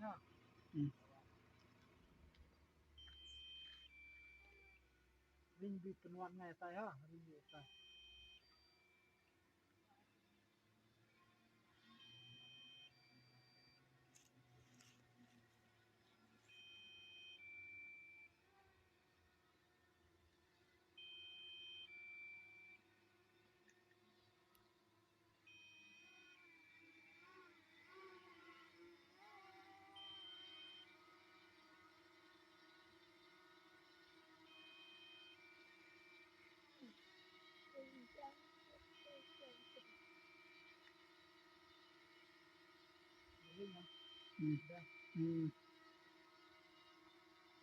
nhá. Ừ. Vinh bị penuan ngày tay ha, Vinh bị tay. Vinh hả? Ừ. Đây. Ừ.